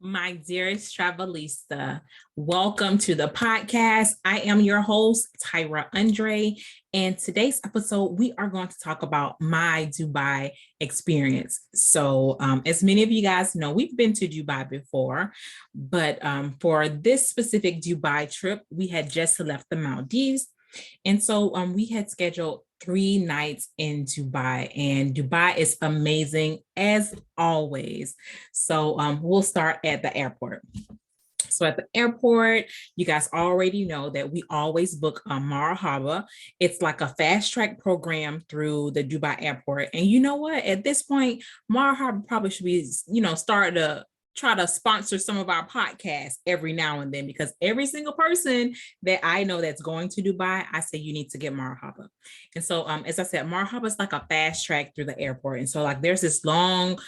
My dearest Travelista, welcome to the podcast. I am your host, Tyra Andre, and today's episode, we are going to talk about my Dubai experience. So, as many of you guys know, we've been to Dubai before, but for this specific Dubai trip, we had just left the Maldives. And so we had scheduled 3 nights in Dubai, and Dubai is amazing as always. So we'll start at the airport. So at the airport, you guys already know that we always book Marhaba. It's like a fast track program through the Dubai airport. And you know what? At this point, Marhaba probably should be, start to try to sponsor some of our podcasts every now and then, because every single person that I know that's going to Dubai, I say you need to get Marhaba. And so, as I said, Marhaba is like a fast track through the airport. And so like there's this long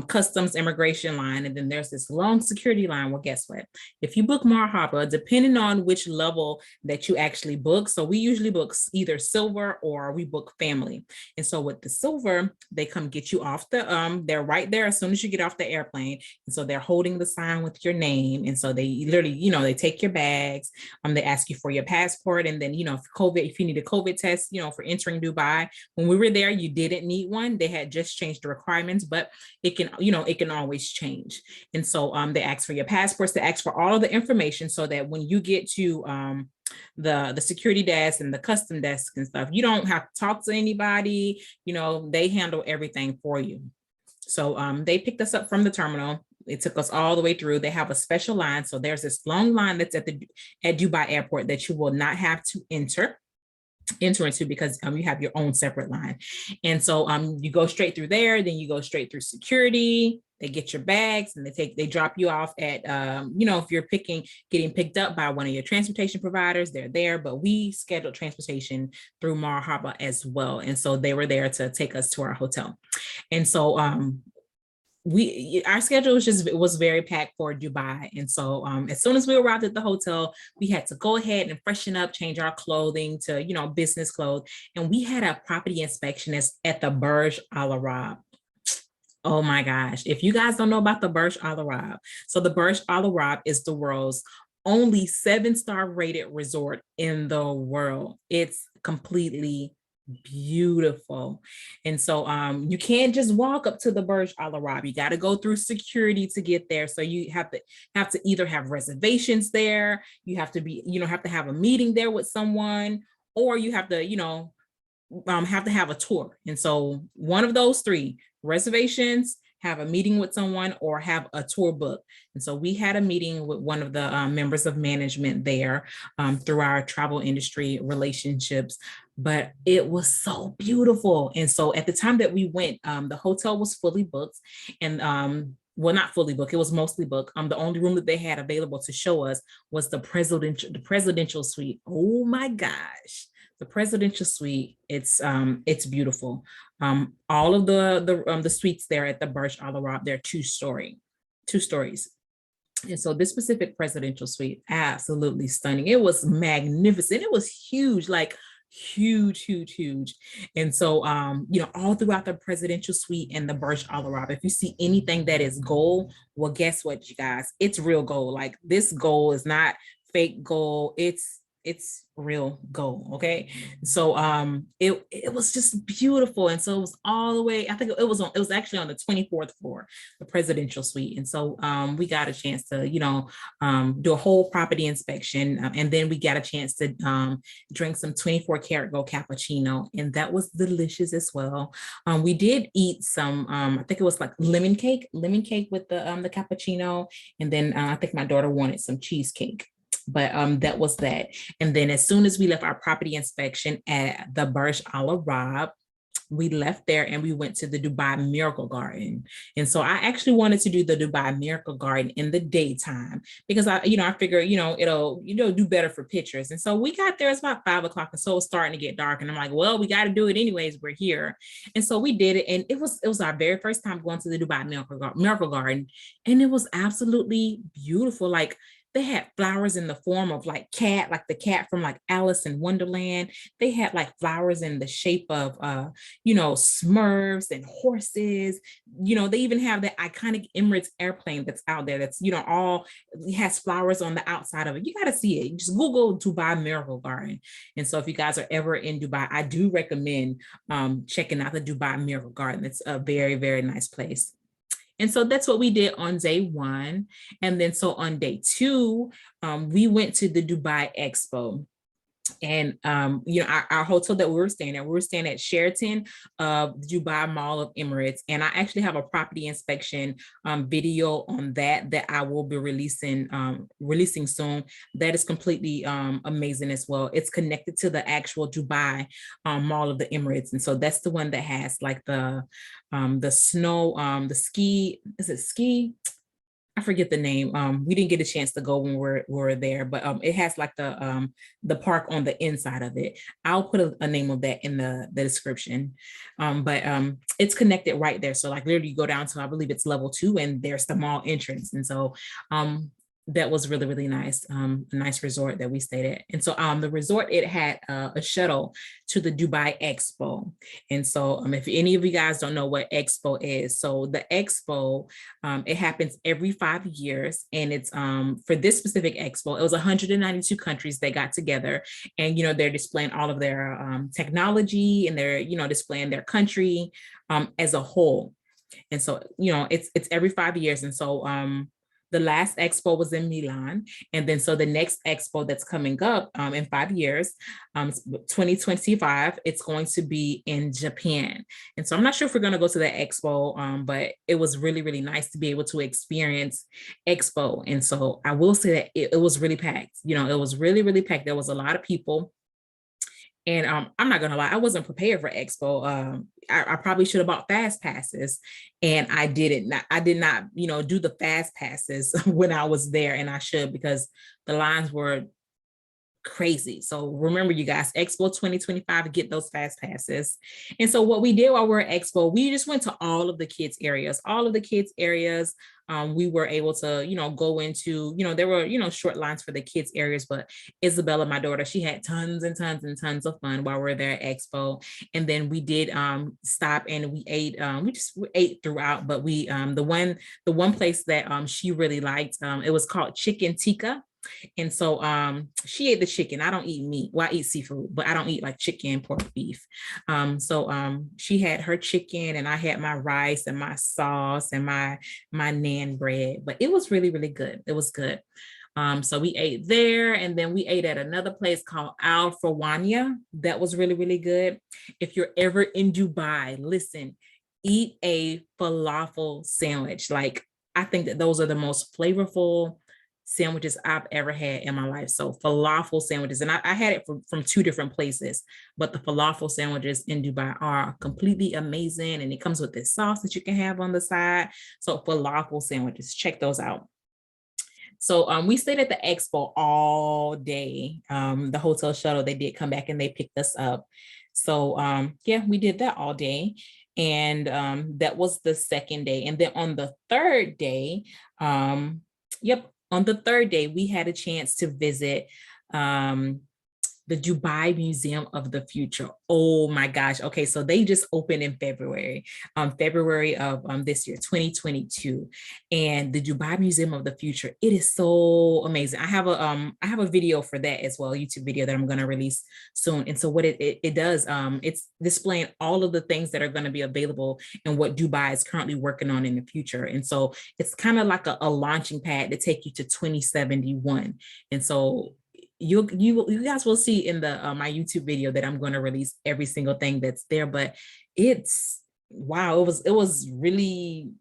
customs immigration line, and then there's this long security line. Well, guess what? If you book Marhaba, depending on which level that you actually book, so we usually book either silver or we book family. And so with the silver, they come get you off the, they're right there as soon as you get off the airplane. And so they're holding the sign with your name. And so they literally, they take your bags, they ask you for your passport. And then, if you need a COVID test, for entering Dubai, when we were there, you didn't need one. They had just changed the requirements, but it can always change. And so they ask for your passports, they ask for all of the information so that when you get to the security desk and the custom desk and stuff, you don't have to talk to anybody, they handle everything for you. So they picked us up from the terminal. It took us all the way through. They have a special line. So there's this long line that's at Dubai airport that you will not have to enter into, because you have your own separate line. And so you go straight through there, then you go straight through security. They get your bags and they drop you off at, if you're getting picked up by one of your transportation providers, they're there, but we scheduled transportation through Marhaba as well. And so they were there to take us to our hotel. And so our schedule was very packed for Dubai. And so as soon as we arrived at the hotel, we had to go ahead and freshen up, change our clothing to, business clothes. And we had a property inspection at the Burj Al Arab. Oh my gosh. If you guys don't know about the Burj Al Arab, so the Burj Al Arab is the world's only 7-star rated resort in the world. It's completely beautiful. And so you can't just walk up to the Burj Al Arab. You got to go through security to get there. So you have to either have reservations there, you have to be, have to have a meeting there with someone, or you have to, have to have a tour. And so one of those three: reservations, have a meeting with someone, or have a tour book. And so we had a meeting with one of the members of management there through our travel industry relationships, but it was so beautiful. And so at the time that we went, the hotel was fully booked, and well, not fully booked, it was mostly booked. The only room that they had available to show us was the presidential suite. Oh my gosh. The presidential suite, it's beautiful. All of the suites there at the Burj Al Arab, they're two stories. And so this specific presidential suite, absolutely stunning. It was magnificent. It was huge, like huge. And so, all throughout the presidential suite and the Burj Al Arab, if you see anything that is gold, well, guess what, you guys? It's real gold. Like, this gold is not fake gold. It's real gold. Okay. So it was just beautiful. And so it was all the way, I think it was actually on the 24th floor, the presidential suite. And so we got a chance to, do a whole property inspection. And then we got a chance to drink some 24 karat gold cappuccino. And that was delicious as well. We did eat some, I think it was like lemon cake with the cappuccino. And then I think my daughter wanted some cheesecake. But that was that. And then as soon as we left our property inspection at the Burj Al Arab, we left there and we went to the Dubai Miracle Garden. And so I actually wanted to do the Dubai Miracle Garden in the daytime, because I figure, it'll do better for pictures. And so we got there, it's about 5 o'clock. And so it was starting to get dark. And I'm like, well, we got to do it anyways. We're here. And so we did it. And it was our very first time going to the Dubai Miracle Garden. And it was absolutely beautiful. Like, They had flowers in the form of like cat, like the cat from like Alice in Wonderland. They had like flowers in the shape of, Smurfs and horses. They even have the iconic Emirates airplane that's out there. That's, all it has flowers on the outside of it. You got to see it. Just Google Dubai Miracle Garden. And so if you guys are ever in Dubai, I do recommend checking out the Dubai Miracle Garden. It's a very, very nice place. And so that's what we did on day one. And then so on day two, we went to the Dubai Expo. And our hotel that we were staying at Sheraton Dubai Mall of Emirates. And I actually have a property inspection video on that I will be releasing soon. That is completely amazing as well. It's connected to the actual Dubai Mall of the Emirates. And so that's the one that has like the snow, the ski, is it ski? I forget the name. We didn't get a chance to go when we were there, but it has like the park on the inside of it. I'll put a name of that in the description. But it's connected right there. So like literally you go down to, I believe it's level 2, and there's the mall entrance. And so that was really, really nice. A nice resort that we stayed at. And so the resort, it had a shuttle to the Dubai Expo. And so if any of you guys don't know what Expo is, so the Expo, it happens every 5 years. And it's for this specific Expo, it was 192 countries that got together, and, they're displaying all of their technology, and they're, displaying their country as a whole. And so, it's every 5 years. And so, the last Expo was in Milan. And then so the next Expo that's coming up in 5 years, 2025, it's going to be in Japan. And so I'm not sure if we're going to go to the Expo, but it was really, really nice to be able to experience Expo. And so I will say that it was really packed. It was really, really packed. There was a lot of people. And I'm not going to lie, I wasn't prepared for Expo. I probably should have bought fast passes, and I didn't. I did not, do the fast passes when I was there, and I should, because the lines were crazy. So remember, you guys, Expo 2025, get those fast passes. And so what we did while we were at Expo, we just went to all of the kids areas, we were able to, go into, there were, short lines for the kids areas, but Isabella, my daughter, she had tons and tons and tons of fun while we were there at Expo. And then we did stop and we ate, we ate throughout, but we, the one place that she really liked, it was called Chicken Tikka. And so she ate the chicken. I don't eat meat. Well, I eat seafood, but I don't eat like chicken, pork, beef. So she had her chicken, and I had my rice and my sauce and my naan bread. But it was really, really good. It was good. So we ate there, and then we ate at another place called Al Farwania. That was really, really good. If you're ever in Dubai, listen, eat a falafel sandwich. Like, I think that those are the most flavorful sandwiches I've ever had in my life. So falafel sandwiches, and I had it from 2 different places, but the falafel sandwiches in Dubai are completely amazing. And it comes with this sauce that you can have on the side. So falafel sandwiches, check those out. So we stayed at the Expo all day. The hotel shuttle, they did come back and they picked us up. So yeah, we did that all day. And that was the second day. And then on the third day, on the third day, we had a chance to visit the Dubai Museum of the Future. Oh my gosh. Okay, so they just opened in February of this year, 2022. And the Dubai Museum of the Future, it is so amazing. I have a video for that as well, a YouTube video that I'm going to release soon. And so what it does, it's displaying all of the things that are going to be available and what Dubai is currently working on in the future. And so it's kind of like a launching pad to take you to 2071. And so you guys will see in the my YouTube video that I'm going to release every single thing that's there. But it's wow, it was really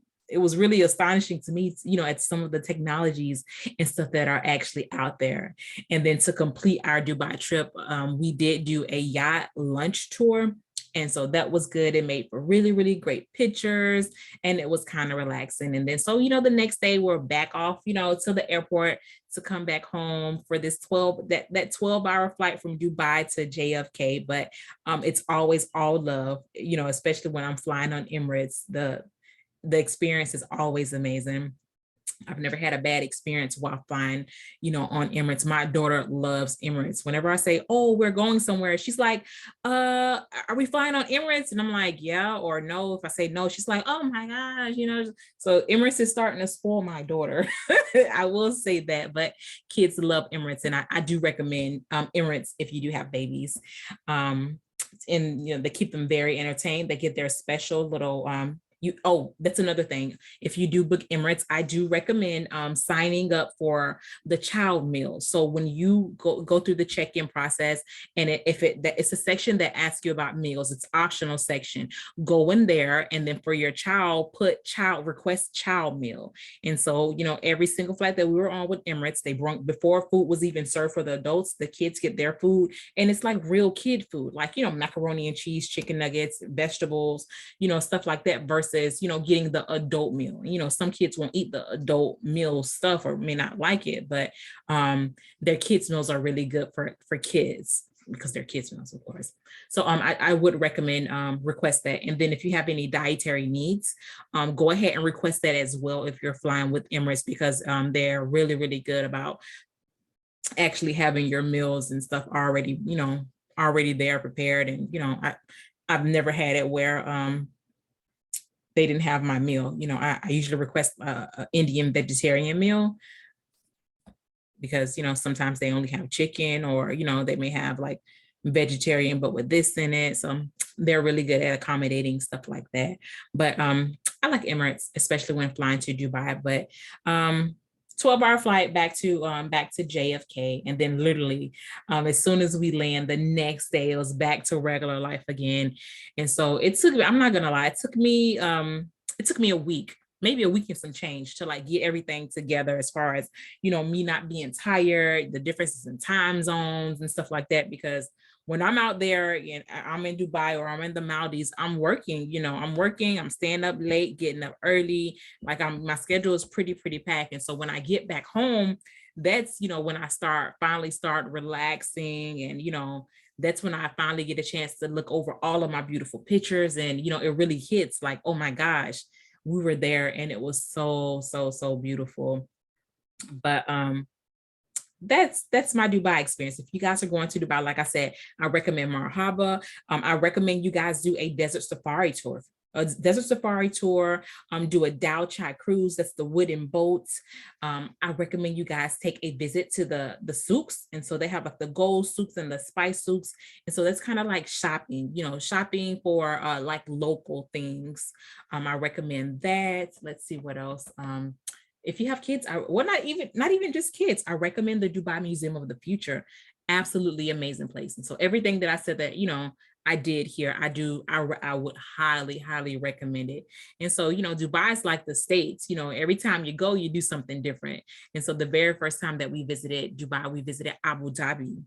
astonishing to me, at some of the technologies and stuff that are actually out there. And then to complete our Dubai trip, we did do a yacht lunch tour. And so that was good. It made for really, really great pictures, and it was kind of relaxing. And then, so, the next day we're back off, to the airport to come back home for this 12-hour flight from Dubai to JFK. But it's always all love, especially when I'm flying on Emirates. The experience is always amazing. I've never had a bad experience while flying, on Emirates. My daughter loves Emirates. Whenever I say, oh, we're going somewhere, she's like, are we flying on Emirates? And I'm like, yeah or no. If I say no, she's like, oh my gosh. So Emirates is starting to spoil my daughter. I will say that, but kids love Emirates. And I do recommend Emirates if you do have babies. And they keep them very entertained. They get their special little that's another thing. If you do book Emirates, I do recommend signing up for the child meal. So when you go through the check-in process, and it's a section that asks you about meals, it's optional section. Go in there, and then for your child, request child meal. And so every single flight that we were on with Emirates, they brought, before food was even served for the adults, the kids get their food, and it's like real kid food, like macaroni and cheese, chicken nuggets, vegetables, stuff like that, versus getting the adult meal. Some kids won't eat the adult meal stuff or may not like it, but their kids meals are really good for kids, because they're kids meals, of course. So I would recommend request that. And then if you have any dietary needs, go ahead and request that as well if you're flying with Emirates, because they're really, really good about actually having your meals and stuff already there prepared. And I've never had it where they didn't have my meal. I usually request a Indian vegetarian meal, because sometimes they only have chicken, or they may have like vegetarian but with this in it. So they're really good at accommodating stuff like that. But I like Emirates, especially when flying to Dubai. But 12-hour flight back to JFK, and then literally as soon as we land, the next day it was back to regular life again. And so it took me, I'm not gonna lie, it took me a week, maybe a week and some change, to like get everything together, as far as me not being tired, the differences in time zones and stuff like that. Because when I'm out there and I'm in Dubai or I'm in the Maldives, I'm working, I'm staying up late, getting up early. Like my schedule is pretty packed. And so when I get back home, that's, when I finally start relaxing. And, that's when I finally get a chance to look over all of my beautiful pictures. And, it really hits like, oh my gosh, we were there and it was so beautiful. But that's my Dubai experience. If you guys are going to Dubai, like I said, I recommend Marhaba. I recommend you guys do a desert safari tour. Do a Dao Chai cruise. That's the wooden boats. I recommend you guys take a visit to the souks. And so they have like the gold souks and the spice souks. And so that's kind of like shopping, shopping for like local things. I recommend that. Let's see what else. If you have kids, not even just kids, I recommend the Dubai Museum of the Future. Absolutely amazing place. And so everything that I said that, I did here, I would highly recommend it. And so, Dubai is like the States, every time you go, you do something different. And so the very first time that we visited Dubai, we visited Abu Dhabi.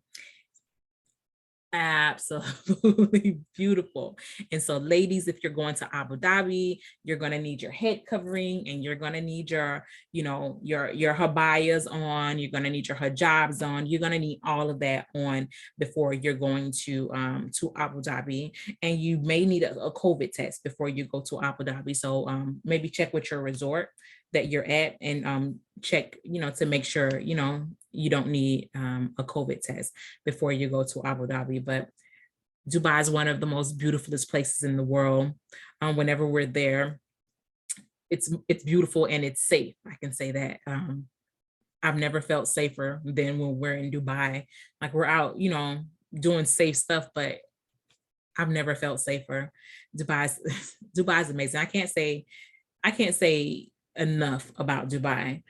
Absolutely beautiful. And so ladies, if you're going to Abu Dhabi, you're going to need your head covering, and you're going to need your habayas on, you're going to need your hijabs on, you're going to need all of that on before you're going to Abu Dhabi. And you may need a COVID test before you go to Abu Dhabi. So maybe check with your resort that you're at, and check, to make sure, you don't need a COVID test before you go to Abu Dhabi. But Dubai is one of the most beautifulest places in the world. Whenever we're there, it's beautiful and it's safe. I can say that. I've never felt safer than when we're in Dubai. Like, we're out, doing safe stuff, but I've never felt safer. Dubai's amazing. I can't say enough about Dubai.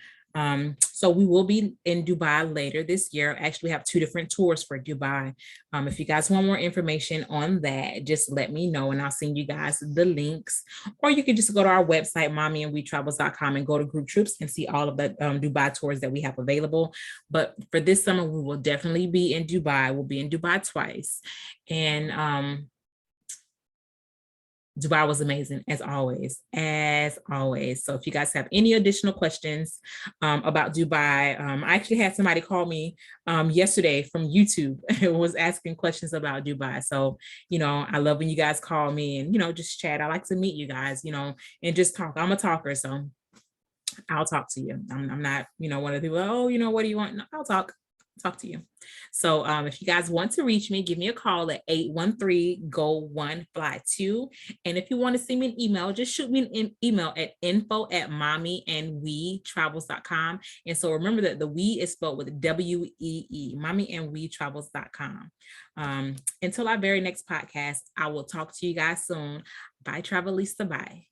So we will be in Dubai later this year. Actually, we have 2 different tours for Dubai. If you guys want more information on that, just let me know and I'll send you guys the links. Or you can just go to our website, mommyandwetravels.com, and go to Group Trips and see all of the Dubai tours that we have available. But for this summer, we will definitely be in Dubai. We'll be in Dubai twice. And Dubai was amazing, as always. So if you guys have any additional questions about Dubai, I actually had somebody call me yesterday from YouTube and was asking questions about Dubai. So, I love when you guys call me and, just chat. I like to meet you guys, and just talk. I'm a talker, so I'll talk to you. I'm not, one of the people, oh, what do you want? No, I'll talk to you. So if you guys want to reach me, give me a call at 813-GO-1-FLY-2. And if you want to send me an email, just shoot me an email at info@mommyandwetravels.com. And so remember that the we is spelled with WEE, mommyandwetravels.com. Until our very next podcast, I will talk to you guys soon. Bye, Travelista. Bye.